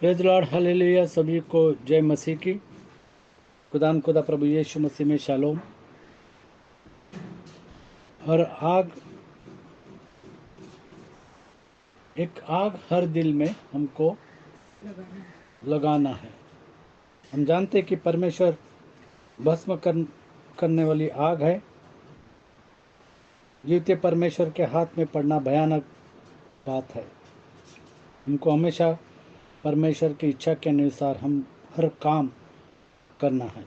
Praise Lord, hallelujah. सभी को जय मसीह की। खुदा प्रभु यीशु मसीह में शालोम। और आग हर दिल में हमको लगाना है। हम जानते कि परमेश्वर भस्म करने वाली आग है। जीवते परमेश्वर के हाथ में पड़ना भयानक बात है। हमको हमेशा परमेश्वर की इच्छा के अनुसार हम हर काम करना है।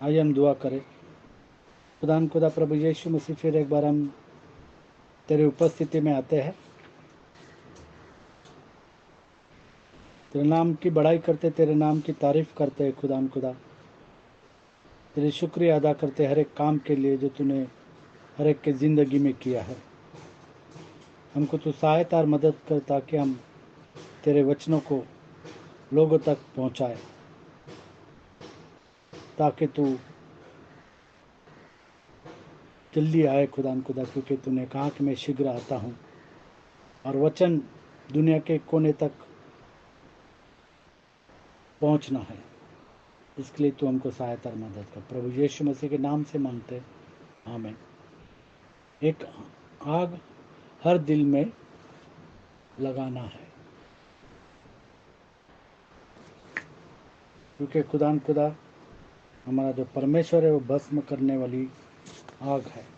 आइए हम दुआ करें। खुदा प्रभु यीशु मसीह, फिर एक बार हम तेरे उपस्थिति में आते हैं। तेरे नाम की बड़ाई करते, तेरे नाम की तारीफ करते हैं। खुदा तेरे शुक्रिया अदा करते हर एक काम के लिए जो तूने हर एक के ज़िंदगी में किया है। हमको तू सहायता और मदद कर ताकि हम तेरे वचनों को लोगों तक पहुंचाए, ताकि तू जल्दी आए। खुदा क्योंकि तूने कहा कि मैं शीघ्र आता हूं और वचन दुनिया के कोने तक पहुंचना है। इसके लिए तू हमको सहायता और मदद कर। प्रभु यीशु मसीह के नाम से मांगते हैं, आमीन। एक आग हर दिल में लगाना है, क्योंकि खुदा हमारा जो परमेश्वर है वो भस्म करने वाली आग है।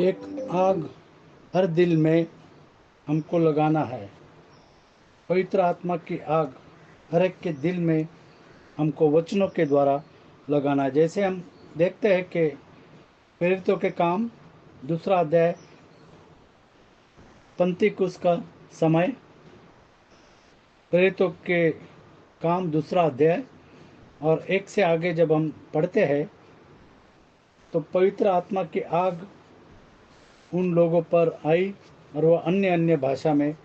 एक आग हर दिल में हमको लगाना है। पवित्र आत्मा की आग हर एक के दिल में हमको वचनों के द्वारा लगाना है। जैसे हम देखते हैं कि प्रेरितों के काम दूसरा अध्याय, पंतीकुस का समय, प्रेरितों के काम दूसरा अध्याय और एक से आगे जब हम पढ़ते हैं तो पवित्र आत्मा की आग उन लोगों पर आई और वह अन्य अन्य भाषा में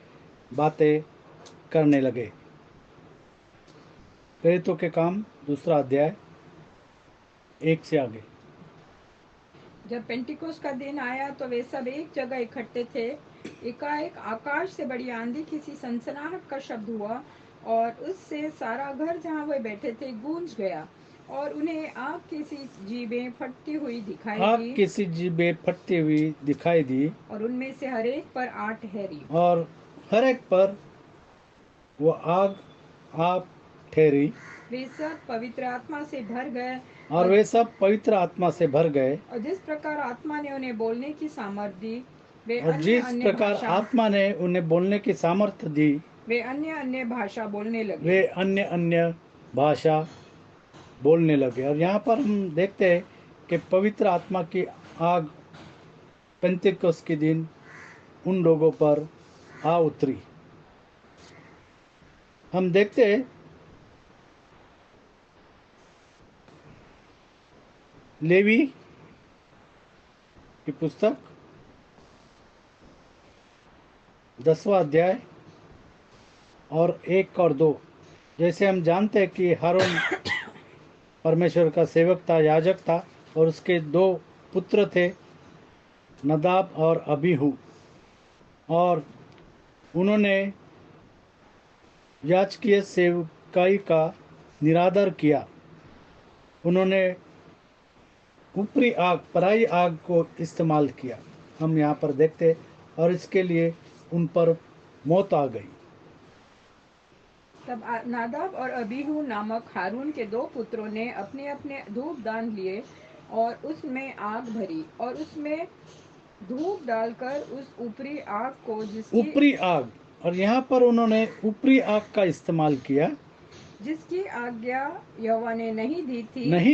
बातें करने लगे। प्रेरितों के काम दूसरा अध्याय एक से आगे। जब पेंटिकोस का दिन आया तो वे सब एक जगह इकट्ठे थे। एकाएक आकाश से बड़ी आंधी किसी सनसनाहट का शब्द हुआ और उससे सारा घर जहाँ वे बैठे थे गूंज गया और उन्हें आग की सी जीभें फटती हुई दिखाई आग दी की सी जीभें फटती हुई दिखाई दी और उनमें से हर एक पर 8 ठहरी। और हर एक पर वो आग आप ठहरी वे सब पवित्र आत्मा से भर गए और वे सब पवित्र आत्मा से भर गए और जिस प्रकार आत्मा ने उन्हें बोलने की सामर्थ दी वे और अन्य जिस अन्य प्रकार भाषा आत्मा ने उन्हें बोलने की सामर्थ्य दी वे अन्य अन्य भाषा बोलने लगे। वे अन्य अन्य भाषा बोलने लगे। और यहाँ पर हम देखते हैं कि पवित्र आत्मा की आग पेंतिकुस्त के दिन उन लोगों पर आ उतरी। हम देखते हैं लेवी की पुस्तक 10वां अध्याय और 1 और 2। जैसे हम जानते हैं कि हारून परमेश्वर का सेवक था, याजक था, और उसके 2 पुत्र थे, नदाब और अबीहू, और उन्होंने याजकीय सेवकाई का निरादर किया। उन्होंने ऊपरी आग, पराई आग को इस्तेमाल किया, हम यहाँ पर देखते, और इसके लिए उन पर मौत आ गई। तब नादाब और अबीहू नामक हारून के 2 पुत्रों ने अपने अपने धूप दान लिए और उसमें आग भरी और उसमें धूप डालकर उस ऊपरी आग को ऊपरी आग, और यहाँ पर उन्होंने ऊपरी आग का इस्तेमाल किया, जिसकी आज्ञा यहोवा ने नहीं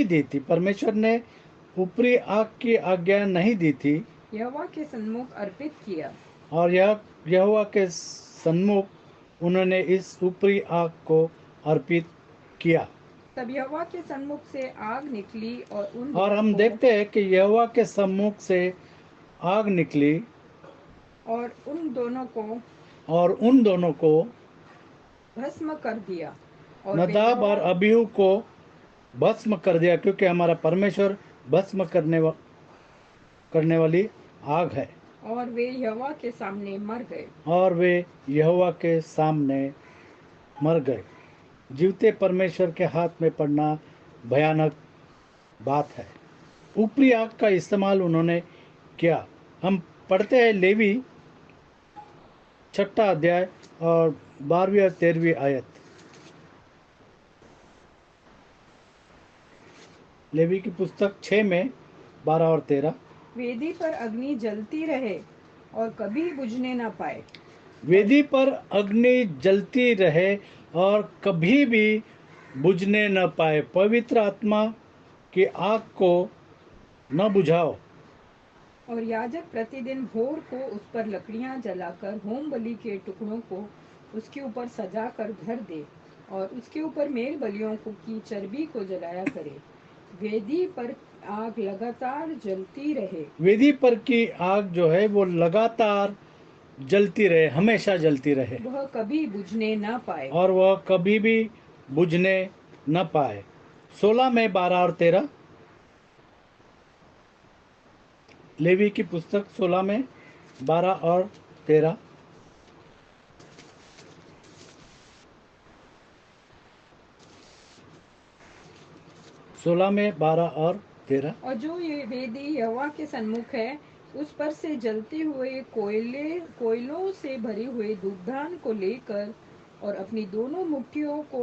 दी थी। परमेश्वर ने ऊपरी आग की आज्ञा नहीं दी थी यहोवा के सन्मुख अर्पित किया। और यह यहोवा के सन्मुख उन्होंने इस ऊपरी आग को अर्पित किया। तब यहोवा के सन्मुख से आग निकली और हम देखते हैं कि यहोवा के सम्मुख से आग निकली और उन दोनों को भस्म कर दिया और नदाब और अबीहू को भस्म कर दिया, क्योंकि हमारा परमेश्वर भस्म करने वाली आग है। और वे यहोवा के सामने मर गए। और वे यहोवा के सामने मर गए। जीवते परमेश्वर के हाथ में पड़ना भयानक बात है। ऊपरी आग का इस्तेमाल उन्होंने किया। हम पढ़ते हैं लेवी 6 अध्याय और 12वीं और 13वीं आयत। लेवी की पुस्तक 6 में 12 और 13। वेदी पर अग्नि जलती रहे और कभी बुझने न पाए। वेदी पर अग्नि जलती रहे और कभी भी बुझने न पाए। पवित्र आत्मा की आग को न बुझाओ। और याजक प्रतिदिन भोर को उस पर लकड़ियां जलाकर होम बलि के टुकड़ों को उसके ऊपर सजा कर धर दे और उसके ऊपर मेल बलियों की चर्बी को जलाया करे। वेदी पर आग लगातार जलती रहे। वेदी पर की आग जो है वो लगातार जलती रहे, हमेशा जलती रहे, वह कभी बुझने न पाए। और वह कभी भी बुझने न पाए। 16 में 12 और 13। लेवी की पुस्तक 16 में 12 और 13। 16 में 12 और 13। और जो ये वेदी यहोवा के सन्मुख है उस पर से जलते हुए कोयलों से भरे हुए धूपदान को लेकर और अपनी दोनों मुट्ठियों को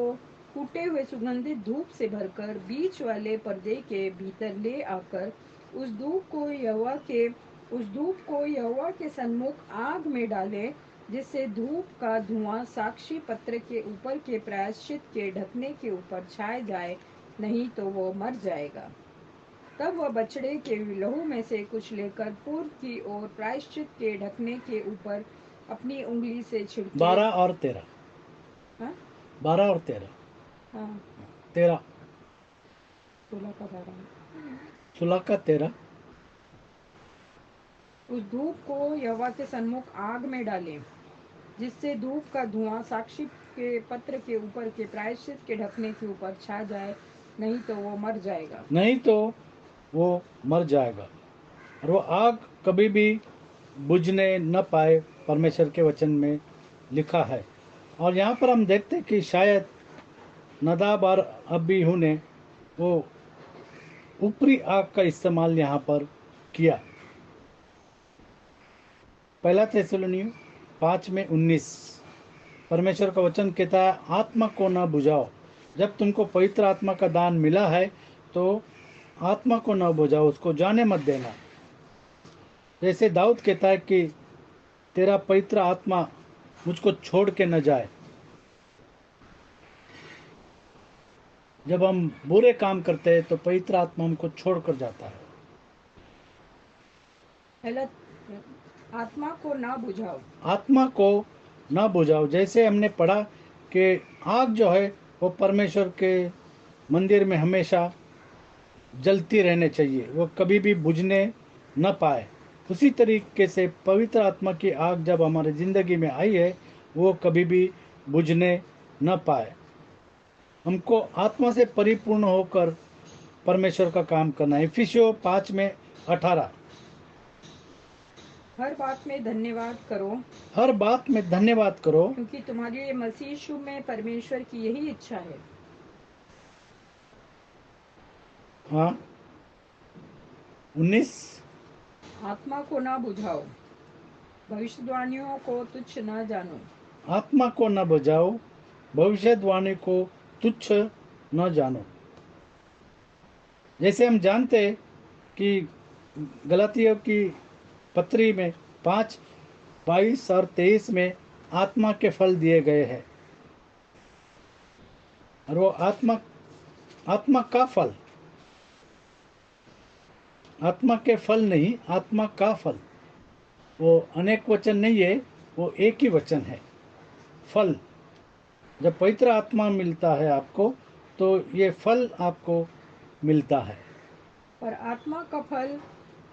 फूटे हुए सुगंधित धूप से भरकर बीच वाले पर्दे के भीतर ले आकर उस धूप को यहोवा के उस धूप को यहोवा के सन्मुख आग में डाले, जिससे धूप का धुआं साक्षी पत्र के ऊपर के प्रायश्चित के ढकने के ऊपर छाए जाए, नहीं तो वो मर जाएगा। तब वह बछड़े के लहू में से कुछ लेकर पूर्व की ओर प्रायश्चित के ढकने के ऊपर अपनी उंगली से छिड़के। 12 और 13। हाँ 12 और 13। हाँ 13 16 का 12। 16 का 13। उस धूप को यहोवा के सन्मुख आग में डाले, जिससे धूप का धुआं साक्षी के पत्र के ऊपर के प्रायश्चित के ढकने के ऊपर छा जाए, नहीं तो वो मर जाएगा। नहीं तो वो मर जाएगा। और वो आग कभी भी बुझने न पाए, परमेश्वर के वचन में लिखा है। और यहाँ पर हम देखते हैं कि शायद नदाब और अबीहू ने वो ऊपरी आग का इस्तेमाल यहाँ पर किया। पहला थिस्सलुनीय 5:19 परमेश्वर का वचन कहता है, आत्मा को न बुझाओ। जब तुमको पवित्र आत्मा का दान मिला है तो आत्मा को न बुझाओ, उसको जाने मत देना। जैसे दाऊद कहता है कि तेरा पवित्र आत्मा मुझको छोड़ के न जाए। जब हम बुरे काम करते हैं तो पवित्र आत्मा हमको छोड़ कर जाता है। पहला, आत्मा को ना बुझाओ। आत्मा को न बुझाओ। जैसे हमने पढ़ा कि आग जो है वो परमेश्वर के मंदिर में हमेशा जलती रहने चाहिए, वो कभी भी बुझने न पाए। उसी तरीके से पवित्र आत्मा की आग जब हमारी जिंदगी में आई है, वो कभी भी बुझने न पाए। हमको आत्मा से परिपूर्ण होकर परमेश्वर का काम करना है। इफिसियों 5:18 हर बात में धन्यवाद करो, हर बात में धन्यवाद करो, क्योंकि तुम्हारे मसीह यीशु में परमेश्वर की यही इच्छा है। हाँ 19 आत्मा को ना बुझाओ, भविष्यवाणियों को तुच्छ न जानो। आत्मा को न बुझाओ, भविष्यवाणी को तुच्छ न जानो। जैसे हम जानते हैं कि गलातियों की पत्री में 5:22 और 23 में आत्मा के फल दिए गए हैं। और वो आत्मा का फल, आत्मा के फल नहीं, आत्मा का फल। वो अनेक वचन नहीं है, वो एक ही वचन है, फल। जब पवित्र आत्मा मिलता है आपको तो ये फल आपको मिलता है। पर आत्मा का फल,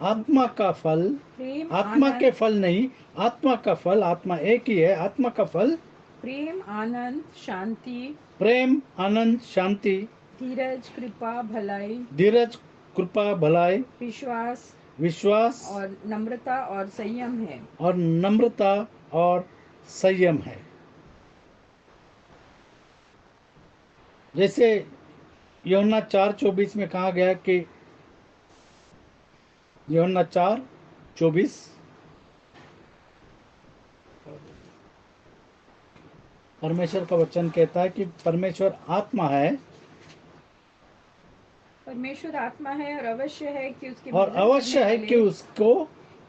आत्मा का फल, प्रेम, आत्मा के आनंद, फल नहीं, आत्मा का फल। आत्मा एक ही है। आत्मा का फल प्रेम, आनंद, शांति, प्रेम, आनंद, शांति, धीरज, कृपा, भलाई, धीरज, कृपा, भलाई, विश्वास विश्वास और नम्रता और संयम है। और नम्रता और संयम है। जैसे यूहन्ना 4:24 में कहा गया कि यूहन्ना 4:24 परमेश्वर का वचन कहता है कि परमेश्वर आत्मा है, परमेश्वर आत्मा है और अवश्य है कि उसके और अवश्य है कि उसको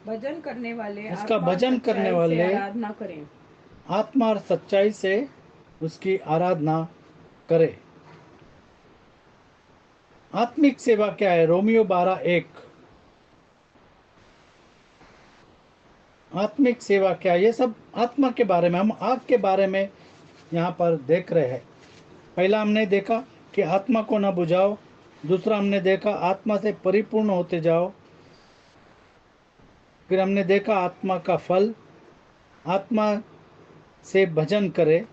भजन करने वाले उसका आत्मा और भजन करने सच्चाई से वाले आराधना करें। आत्मा और सच्चाई से उसकी आराधना करे। आत्मिक सेवा क्या है? रोमियो 12:1 आत्मिक सेवा क्या है? ये सब आत्मा के बारे में, हम आग के बारे में यहाँ पर देख रहे हैं। पहला हमने देखा कि आत्मा को न बुझाओ, दूसरा हमने देखा आत्मा से परिपूर्ण होते जाओ, फिर हमने देखा आत्मा का फल, आत्मा से भजन करे।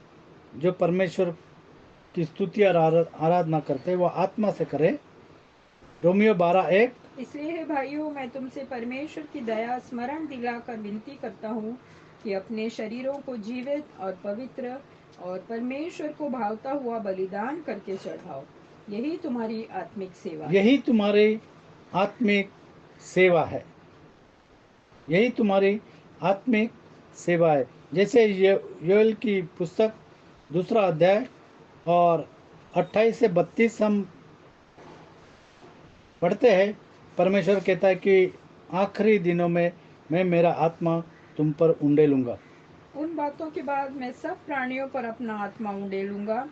जो परमेश्वर की स्तुति और आराधना करते वो आत्मा से करे। रोमियो 12:1 इसलिए हे भाइयों, मैं तुमसे परमेश्वर की दया स्मरण दिलाकर विनती करता हूँ कि अपने शरीरों को जीवित और पवित्र और परमेश्वर को भावता हुआ बलिदान करके चढ़ाओ, यही तुम्हारी आत्मिक सेवा है। यही तुम्हारी आत्मिक सेवा है। यही तुम्हारी आत्मिक सेवा है। जैसे योएल की पुस्तक 2 अध्याय और 28 से 32 हम पढ़ते हैं। परमेश्वर कहता है कि आखिरी दिनों में मैं मेरा आत्मा तुम पर उंडेलूंगा। उन बातों के बाद मैं सब प्राणियों पर अपना आत्मा उंडेलूंगा।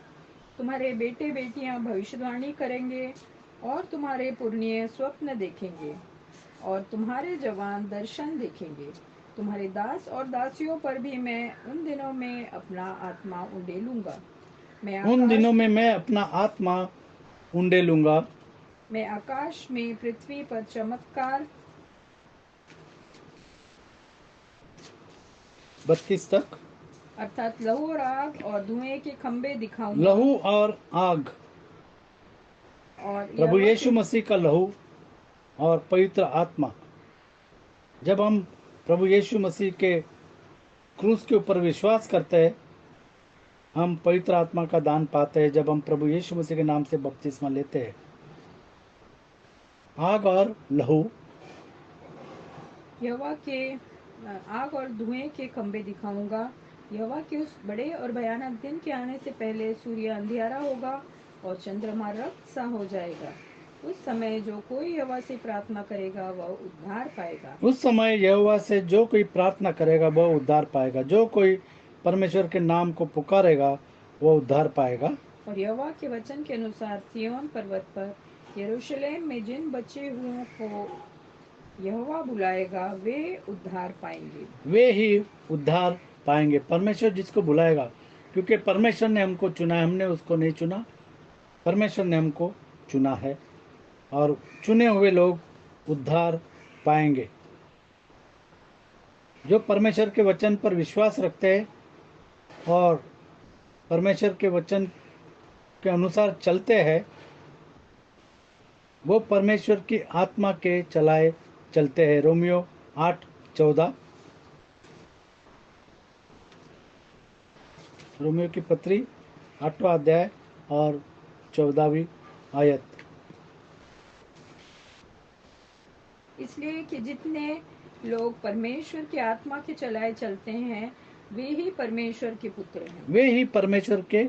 तुम्हारे बेटे बेटियां भविष्यवाणी करेंगे और तुम्हारे पुरनिये स्वप्न देखेंगे और तुम्हारे जवान दर्शन देखेंगे। तुम्हारे दास और दासियों पर भी मैं उन दिनों में अपना आत्मा उंडेलूंगा। मैं उन दिनों आकाश में मैं अपना आत्मा उंडेलूंगा। मैं आकाश में पृथ्वी पर चमत्कार 32 तक। अर्थात लहू और आग और धुएं के खंभे दिखाऊंगा। लहू और आग, और प्रभु यहोवा यीशु के मसीह का लहू और पवित्र आत्मा। जब हम प्रभु यीशु मसीह के क्रूस के ऊपर विश्वास करते हैं, हम पवित्र आत्मा का दान पाते हैं। जब हम प्रभु यीशु मसीह के नाम से बपतिस्मा लेते हैं, आग और लहू, यहोवा के आग और धुएं के खंभे दिखाऊंगा। यहोवा के उस बड़े और भयानक दिन के आने से पहले सूर्य अंधियारा होगा और चंद्रमा रक्त सा हो जाएगा। उस समय जो कोई यहोवा से प्रार्थना करेगा वह उद्धार पाएगा। उस समय यहोवा से जो कोई प्रार्थना करेगा वह उद्धार पाएगा। जो कोई परमेश्वर के नाम को पुकारेगा वह उद्धार पाएगा। और यहोवा के वचन के अनुसार सिय्योन पर्वत पर यरूशलेम में जिन बचे हुओं को यहोवा बुलाएगा वे उद्धार पाएंगे। वे ही उद्धार पाएंगे। परमेश्वर जिसको बुलाएगा, क्योंकि परमेश्वर ने हमको चुना है, हमने उसको नहीं चुना, परमेश्वर ने हमको चुना है। और चुने हुए लोग उद्धार पाएंगे। जो परमेश्वर के वचन पर विश्वास रखते हैं और परमेश्वर के वचन के अनुसार चलते हैं, वो परमेश्वर की आत्मा के चलाए चलते हैं। रोमियो 8:14, रोमियो की पत्री 8वां अध्याय और 14वीं आयत। इसलिए कि जितने लोग परमेश्वर की आत्मा के चलाए चलते हैं वे ही परमेश्वर के पुत्र हैं। वे ही परमेश्वर के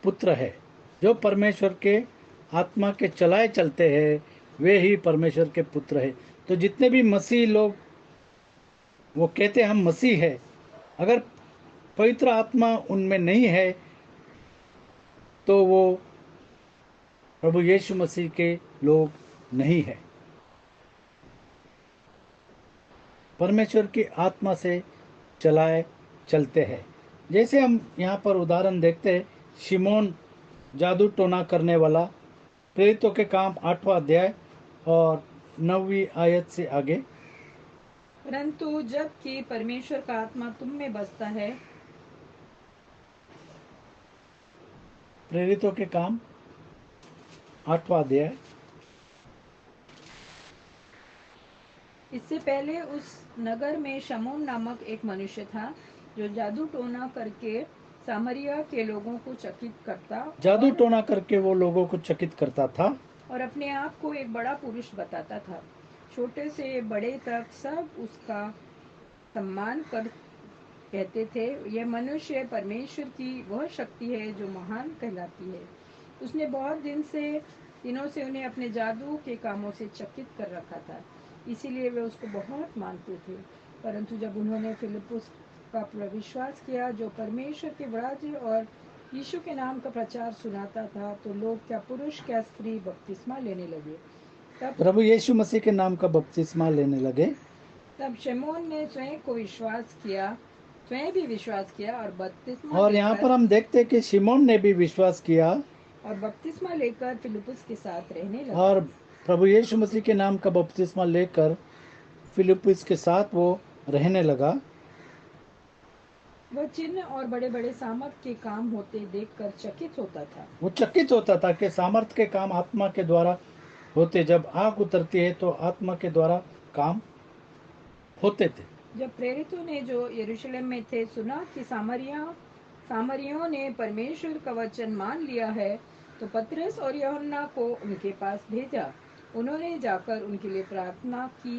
पुत्र है। जो परमेश्वर के आत्मा के चलाए चलते हैं वे ही परमेश्वर के पुत्र है। तो जितने भी मसीह लोग वो कहते हैं हम मसीह है, अगर पवित्र आत्मा उनमें नहीं है तो वो प्रभु यीशु मसीह के लोग नहीं है। परमेश्वर की आत्मा से चलाए चलते हैं। जैसे हम यहाँ पर उदाहरण देखते हैं, शिमोन जादू टोना करने वाला, प्रेरितों के काम 8वां अध्याय और 9वीं आयत से आगे। परंतु जब कि परमेश्वर का आत्मा तुम में बसता है, प्रेरितों के काम 8वां अध्याय। इससे पहले उस नगर में शमून नामक एक मनुष्य था जो जादू टोना करके सामरिया के लोगों को चकित करता जादू टोना करके वो लोगों को चकित करता था और अपने आप को एक बड़ा पुरुष बताता था। छोटे से बड़े तक सब उसका सम्मान कर कहते थे, यह मनुष्य परमेश्वर की वह शक्ति है जो महान कहलाती है। उसने बहुत दिनों से उन्हें अपने जादू के कामों से चकित कर रखा था, इसीलिए वे उसको बहुत मानते थे। परंतु जब उन्होंने फिलिपुस का विश्वास किया जो परमेश्वर के राज्य और यीशु के नाम का प्रचार सुनाता था, तो लोग क्या पुरुष क्या स्त्री बपतिस्मा लेने लगे। प्रभु यीशु मसीह के नाम का बपतिस्मा लेने लगे। तब शमौन ने स्वयं भी विश्वास किया और बपतिस्मा और यहाँ पर हम देखते हैं कि शिमोन ने भी विश्वास किया और बपतिस्मा लेकर फिलिपुस के साथ रहने लगा। और प्रभु यीशु मसीह के नाम का बपतिस्मा लेकर फिलिपुस के साथ वो रहने लगा। वह चिन्ह और बड़े बड़े सामर्थ के काम होते देखकर चकित होता था। वो चकित होता था कि सामर्थ के काम आत्मा के द्वारा होते। जब आग उतरती है तो आत्मा के द्वारा काम होते थे। जब प्रेरितों ने जो यरूशलेम में थे सुना कि सामरियों ने परमेश्वर का वचन मान लिया है, तो पतरस और यूहन्ना को उनके पास भेजा। उन्होंने जाकर उनके लिए प्रार्थना की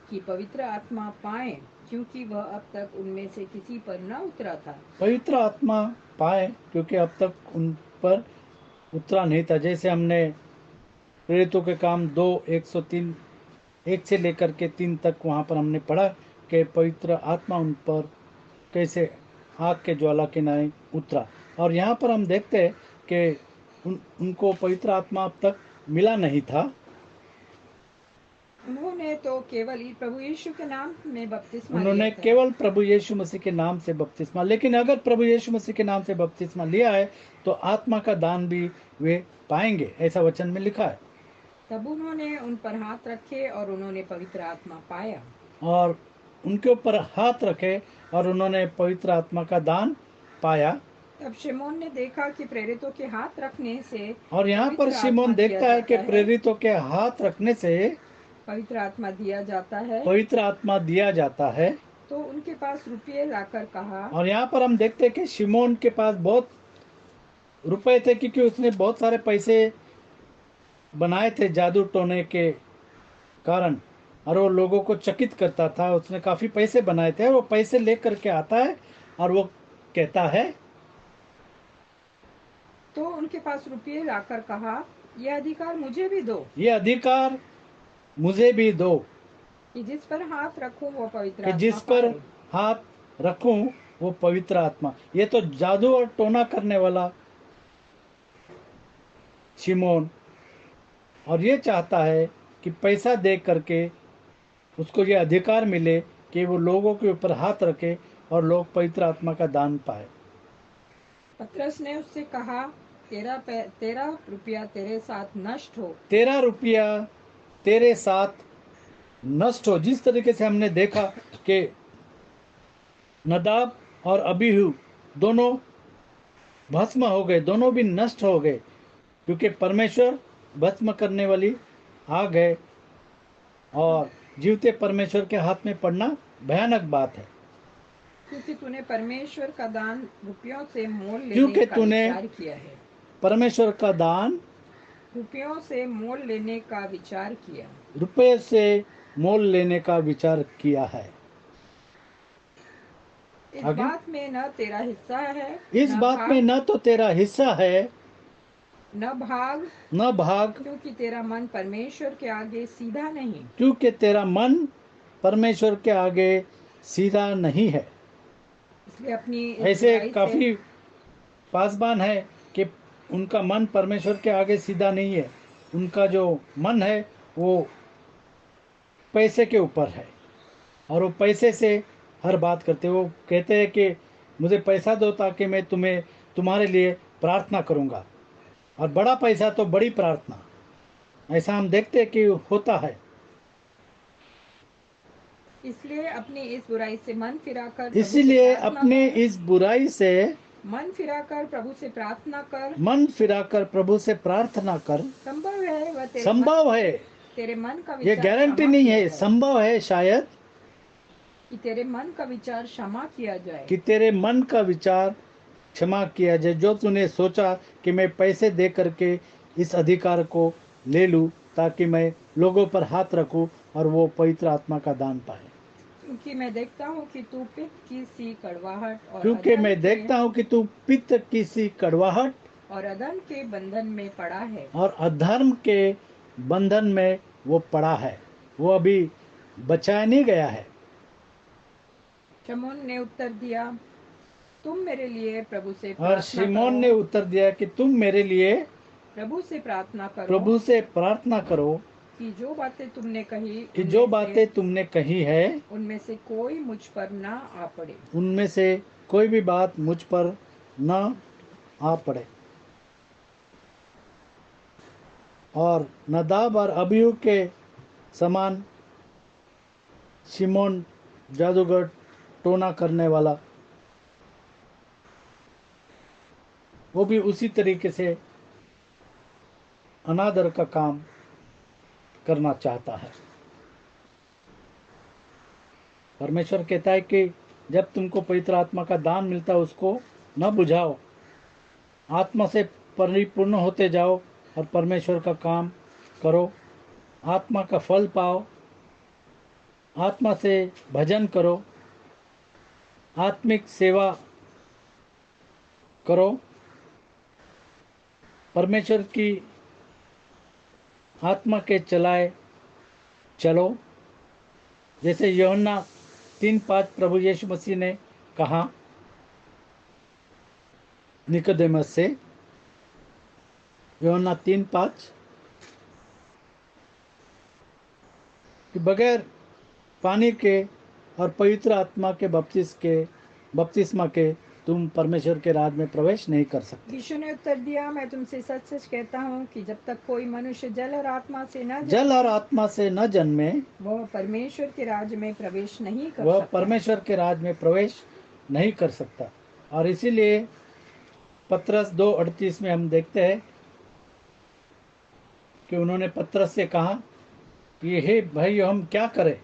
कि पवित्र आत्मा पाएं, क्योंकि वह अब तक उनमें से किसी पर न उतरा था। पवित्र आत्मा पाए क्योंकि अब तक उन पर उतरा नहीं था। जैसे हमने प्रेरितों के काम 2:103 1 से लेकर के 3 तक वहाँ पर हमने पढ़ा के पवित्र आत्मा उन पर कैसे आग के ज्वाला के नाई उतरा। और यहाँ पर हम देखते हैं कि उनको पवित्र आत्मा अब तक मिला नहीं था। उन्होंने तो केवल प्रभु यीशु के नाम में बपतिस्मा उन्होंने लिया था। केवल प्रभु यीशु मसीह के नाम से बपतिस्मा, लेकिन अगर प्रभु यीशु मसीह के नाम से बपतिस्मा लिया है तो आत्मा का दान भी वे पाएंगे, ऐसा वचन में लिखा है। तब उन्होंने उन पर हाथ रखे और उन्होंने पवित्र आत्मा पाया। और उनके ऊपर हाथ रखे और उन्होंने पवित्र आत्मा का दान पाया। तब शिमोन ने देखा कि प्रेरितों के हाथ रखने से और यहाँ पर पवित्र शिमोन आत्मा दिया देखता है कि जाता प्रेरितों के हाथ रखने से पवित्र आत्मा दिया जाता है। पवित्र आत्मा दिया जाता है। तो उनके पास रुपये लाकर कहा। और यहाँ पर हम देखते हैं कि शिमोन के पास बहुत रुपए थे, क्योंकि उसने बहुत सारे पैसे बनाए थे जादू टोने के कारण, और वो लोगों को चकित करता था। उसने काफी पैसे बनाए थे। वो पैसे लेकर के आता है और वो कहता है, तो उनके पास रुपये लाकर कहा, यह अधिकार मुझे भी दो, ये अधिकार मुझे भी दो कि जिस पर हाथ रखूं वो पवित्र कि आत्मा जिस पर पाए। हाथ रखूं वो पवित्र आत्मा। ये तो जादू और टोना करने वाला शिमोन, और ये चाहता है कि पैसा दे करके उसको ये अधिकार मिले कि वो लोगों के ऊपर हाथ रखे और लोग पवित्र आत्मा का दान पाए। पतरस ने उससे कहा, तेरा रुपया तेरे साथ नष्ट हो। 13 रुपया तेरे साथ नष्ट हो। जिस तरीके से हमने देखा कि नदाब और अबीहू दोनों भस्म हो गए, दोनों भी नष्ट हो गए, क्योंकि परमेश्वर भस्म करने वाली आग है और जीवते परमेश्वर के हाथ में पड़ना भयानक बात है। क्योंकि तूने परमेश्वर का दान रुपयों से मोल क्योंकि लेने का तूने विचार किया है। परमेश्वर का दान रुपयों से मोल लेने का विचार किया। रुपये से मोल लेने का विचार किया है। इस आगे? बात में न तेरा हिस्सा है, इस न बात भाग, में न तो तेरा हिस्सा है न भाग, न भाग, क्योंकि तेरा मन परमेश्वर के आगे सीधा नहीं। क्योंकि तेरा मन परमेश्वर के आगे सीधा नहीं है। इसलिए अपनी इस ऐसे बुराई काफी पासबान है कि उनका मन परमेश्वर के आगे सीधा नहीं है। उनका जो मन है वो पैसे के ऊपर है, और वो पैसे से हर बात करते। वो कहते हैं कि मुझे पैसा दो ताकि मैं तुम्हारे लिए प्रार्थना करूंगा, और बड़ा पैसा तो बड़ी प्रार्थना। ऐसा हम देखते हैं कि होता है। इसलिए अपनी इस बुराई से मन फिराकर इसीलिए अपने इस बुराई से मन फिराकर प्रभु से प्रार्थना कर। मन फिराकर प्रभु से प्रार्थना कर। संभव है वह संभव है, तेरे मन का ये विचार गारंटी क्षमा नहीं किया है, जाए। संभव है शायद कि तेरे मन का विचार क्षमा किया जाए। कि तेरे मन का विचार क्षमा किया जाए, जो तूने सोचा कि मैं पैसे दे करके इस अधिकार को ले लूं ताकि मैं लोगों पर हाथ रखूं और वो पवित्र आत्मा का दान पाए। क्योंकि मैं देखता हूँ कि तू पित्त की सी कड़वाहट और क्योंकि मैं देखता हूं कि तू पित्त की सी कड़वाहट और अधर्म के बंधन में पड़ा है। और अधर्म के बंधन में वो पड़ा है, वो अभी बचाया नहीं गया है। शमौन ने उत्तर दिया, तुम मेरे लिए प्रभु से और प्रार्थना शिमोन करो। ने उत्तर दिया कि तुम मेरे लिए प्रभु से प्रार्थना करो। प्रभु से प्रार्थना करो कि जो बातें तुमने कही कि जो बातें तुमने कही है उनमें से कोई मुझ पर ना आ पड़े। उनमें से कोई भी बात मुझ पर न आ पड़े। और नदाब और अबीहू के समान शिमोन जादूगर, टोना करने वाला, वो भी उसी तरीके से अनादर का काम करना चाहता है। परमेश्वर कहता है कि जब तुमको पवित्र आत्मा का दान मिलता है उसको न बुझाओ, आत्मा से परिपूर्ण होते जाओ और परमेश्वर का काम करो, आत्मा का फल पाओ, आत्मा से भजन करो, आत्मिक सेवा करो, परमेश्वर की आत्मा के चलाए चलो। जैसे यूहन्ना 3:5 प्रभु यीशु मसीह ने कहा निकोदेमस से, यूहन्ना 3:5, कि बगैर पानी के और पवित्र आत्मा के बपतिस्मा के तुम परमेश्वर के राज में प्रवेश नहीं कर सकते। यीशु ने उत्तर दिया, मैं तुमसे सच सच कहता हूँ कि जब तक कोई मनुष्य जल और आत्मा से न जन्मे वह परमेश्वर के राज्य में प्रवेश नहीं कर वह सकता। परमेश्वर के राज में प्रवेश नहीं कर सकता। और इसीलिए पतरस 2:38 में हम देखते हैं कि उन्होंने पतरस से कहा कि हे भाई, हम क्या करें?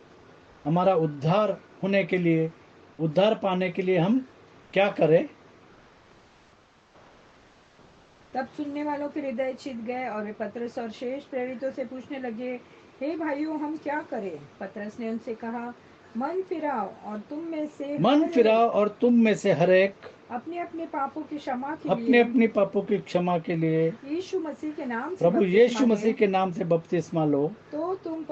हमारा उद्धार होने के लिए, उद्धार पाने के लिए हम क्या करें? तब सुनने वालों के हृदय छिद गए और वे पतरस और शेष प्रेरितों से पूछने लगे, हे भाइयों, हम क्या करें? पतरस ने उनसे कहा, मन फिराओ और तुम में से हर एक अपने अपने पापों की क्षमा के लिए यीशु मसीह के नाम से बपतिस्मा लो, तो तुम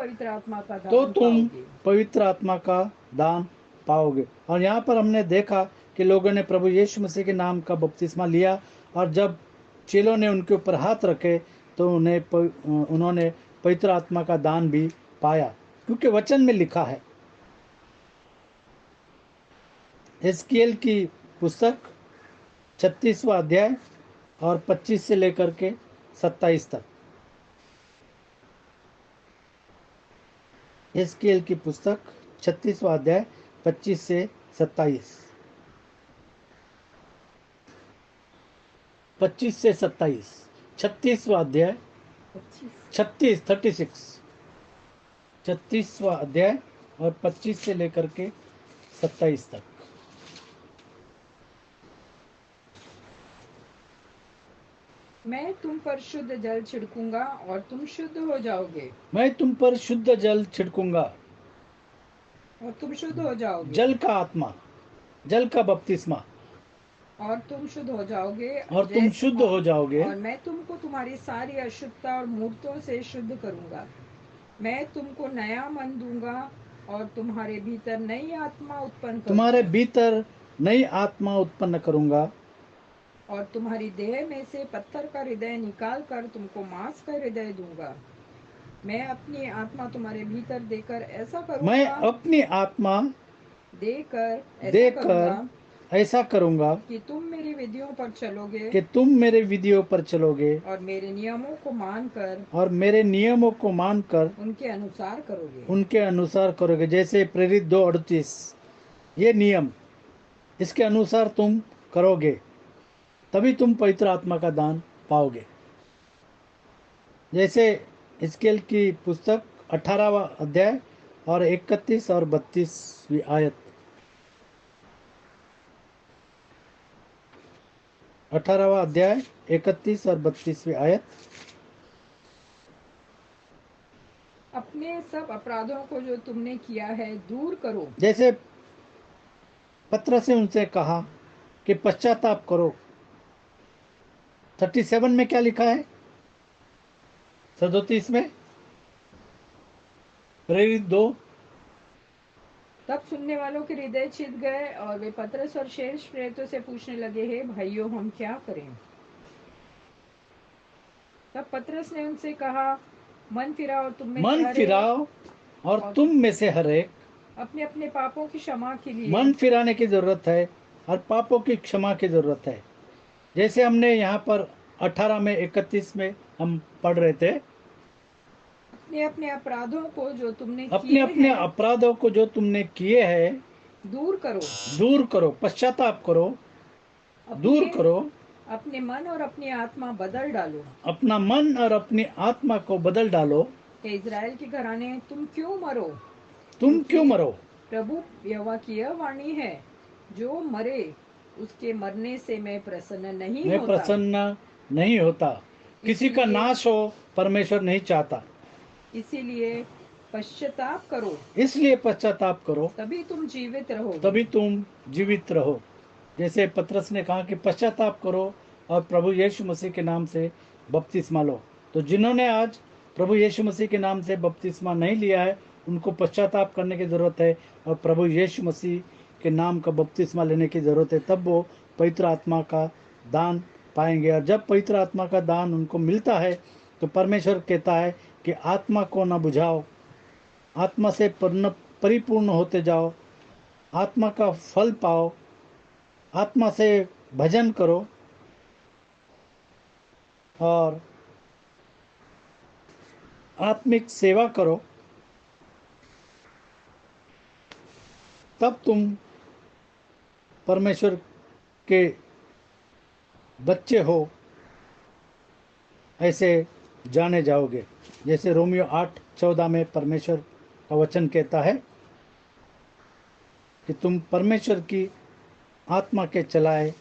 पवित्र आत्मा का दान पाओगे। और यहाँ पर हमने देखा कि लोगों ने प्रभु यीशु मसीह के नाम का बपतिस्मा लिया, और जब चेलों ने उनके ऊपर हाथ रखे तो उन्होंने पवित्र आत्मा का दान भी पाया, क्योंकि वचन में लिखा है। एस्केल की पुस्तक 36वां अध्याय और 25 से लेकर के 27 तक। एस्केल की पुस्तक 36वां अध्याय 25 से 27। 25 से 27, 36वां अध्याय 36वां अध्याय और 25 से लेकर के 27 तक। मैं तुम पर शुद्ध जल छिड़कूंगा और तुम शुद्ध हो जाओगे। मैं तुम पर शुद्ध जल छिड़कूंगा और तुम शुद्ध हो जाओगे। जल का आत्मा, जल का बपतिस्मा, और तुम शुद्ध हो जाओगे। और मैं तुमको तुम्हारी सारी अशुद्धता और मूर्तों से शुद्ध करूंगा। मैं तुमको नया मन दूंगा और तुम्हारे भीतर नई आत्मा उत्पन्न करूंगा। और तुम्हारी देह में से पत्थर का हृदय निकाल कर तुमको मांस का हृदय दूंगा। मैं अपनी आत्मा तुम्हारे भीतर देकर ऐसा करूंगा कि तुम मेरी विधियों पर चलोगे और मेरे नियमों को मानकर उनके अनुसार करोगे। जैसे प्रेरित 2:38, ये नियम, इसके अनुसार तुम करोगे तभी तुम पवित्र आत्मा का दान पाओगे। जैसे हिजकिय्याह की पुस्तक 18वां अध्याय और 31 और 32वीं आयत। 18वां अध्याय 31 और 32वीं आयत। अपने सब अपराधों को जो तुमने किया है दूर करो। जैसे पतरस ने उनसे कहा कि पश्चाताप करो। 37 में क्या लिखा है? 37 में प्रेरित 2। तब सुनने वालों के हृदय छिद गए और वे पतरस और शेष प्रेरितों से पूछने लगे, हे भाइयों, हम क्या करें? तब पतरस ने उनसे कहा, मन फिराओ और तुम में से हर एक अपने अपने पापों की क्षमा के लिए। मन फिराने की जरूरत है और पापों की क्षमा की जरूरत है। जैसे हमने यहाँ पर 18 में 31 में हम पढ़ रहे थे, अपने अपने अपराधों को जो तुमने किए हैं दूर करो, पश्चाताप करो, दूर करो। अपने मन और अपनी आत्मा बदल डालो। अपना मन और अपनी आत्मा को बदल डालो। इज़राइल के घराने, तुम क्यों मरो? प्रभु यहोवा की यह वाणी है, जो मरे उसके मरने से मैं प्रसन्न नहीं होता। किसी का नाश हो परमेश्वर नहीं चाहता। इसीलिए पश्चाताप करो, तभी तुम जीवित रहो। जैसे पतरस ने कहा कि पश्चाताप करो और प्रभु यीशु मसीह के नाम से बपतिस्मा लो। तो जिन्होंने आज प्रभु यीशु मसीह के नाम से बपतिस्मा नहीं लिया है, उनको पश्चाताप करने की ज़रूरत है और प्रभु यीशु मसीह के नाम का बपतिस्मा लेने की ज़रूरत है, तब वो पवित्र आत्मा का दान पाएंगे। और जब पवित्र आत्मा का दान उनको मिलता है तो परमेश्वर कहता है कि आत्मा को न बुझाओ, आत्मा से परिपूर्ण होते जाओ, आत्मा का फल पाओ, आत्मा से भजन करो और आत्मिक सेवा करो, तब तुम परमेश्वर के बच्चे हो ऐसे जाने जाओगे। जैसे रोमियो 8:14 में परमेश्वर का वचन कहता है कि तुम परमेश्वर की आत्मा के चलाए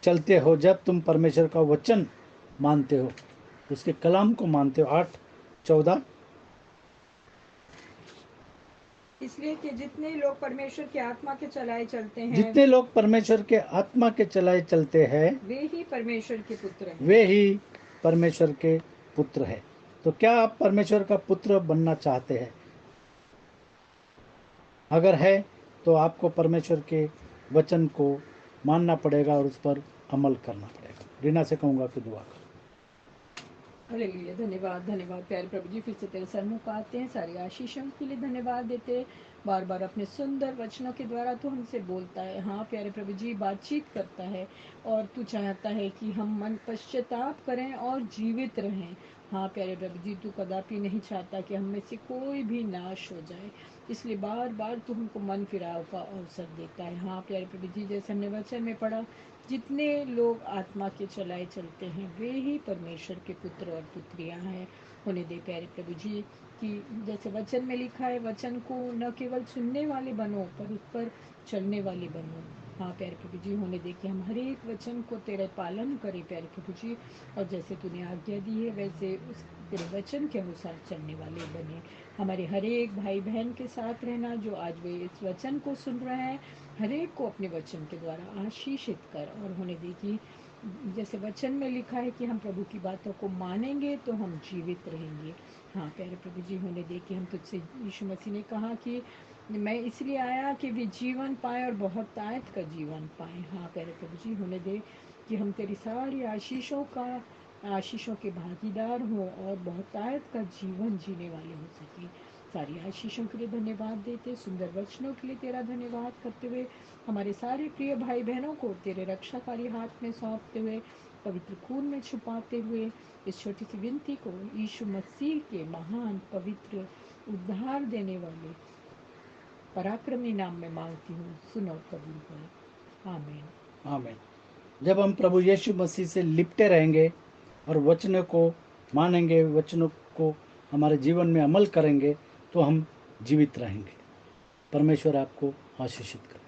चलते हो जब तुम परमेश्वर का वचन मानते हो, उसके कलाम को मानते हो। 8:14। इसलिए कि जितने लोग परमेश्वर की आत्मा के चलाए चलते हैं, जितने लोग परमेश्वर के आत्मा के चलाए चलते हैं, वे ही परमेश्वर के पुत्र हैं। वे ही परमेश्वर के पुत्र है। तो क्या आप परमेश्वर का पुत्र बनना चाहते हैं? अगर है तो आपको परमेश्वर के वचन को मानना पड़ेगा और उस पर अमल करना पड़ेगा। रीना से कहूंगा कि दुआ कर। हालेलुया, धन्यवाद धन्यवाद प्यारे प्रभु जी, फिर से तेरे सन्मुख आते हैं, सारी आशीषों के लिए धन्यवाद देते हैं। बार बार अपने सुंदर वचनों के द्वारा तू हमसे बोलता है, हाँ प्यारे प्रभु जी, बातचीत करता है और तू चाहता है कि हम मन पश्चाताप करें और जीवित रहें। हाँ प्यारे प्रभु जी, तू कदापि नहीं चाहता कि हम में से कोई भी नाश हो जाए, इसलिए बार बार तू हमको मन फिराव का अवसर देता है। हाँ प्यारे प्रभु जी, जैसे हमने वचन में पढ़ा, जितने लोग आत्मा के चलाए चलते हैं वे ही परमेश्वर के पुत्र और पुत्रियां हैं। होने दे प्यारे प्रभु जी कि जैसे वचन में लिखा है, वचन को न केवल सुनने वाले बनो पर उस पर चलने वाले बनो। हाँ प्यारे प्रभु जी, होने दे कि हम हर एक वचन को तेरे पालन करें प्यारे प्रभु जी, और जैसे तूने आज्ञा दी है वैसे उस तेरे वचन के अनुसार चलने वाले बने। हमारे हर एक भाई बहन के साथ रहना जो आज वे इस वचन को सुन रहे हैं, हर एक को अपने वचन के द्वारा आशीषित कर। और होने दे कि जैसे वचन में लिखा है कि हम प्रभु की बातों को मानेंगे तो हम जीवित रहेंगे। हाँ प्यारे प्रभु जी, होने दे कि हम तुझसे, यीशु मसीह ने कहा कि मैं इसलिए आया कि वे जीवन पाए और बहुत आयत का जीवन पाए। हाँ प्यारे प्रभु जी, होने दे कि हम तेरी सारी आशीषों के भागीदार हों और बहुत आयत का जीवन जीने वाले हो सके। सारी आशीषों के लिए धन्यवाद देते, सुंदर वचनों के लिए तेरा धन्यवाद करते हुए हमारे सारे प्रिय भाई बहनों को तेरे रक्षाकारी हाथ में सौंपते हुए, पवित्र खून में छुपाते हुए, इस छोटी सी विनती को यीशु मसीह के महान पवित्र उद्धार देने वाले पराक्रमी नाम में मांगती हूँ, सुनो कबूल करो, आमीन। आमीन। जब हम प्रभु यीशु मसीह से लिपटे रहेंगे और वचनों को मानेंगे, वचनों को हमारे जीवन में अमल करेंगे तो हम जीवित रहेंगे। परमेश्वर आपको आशीषित करे।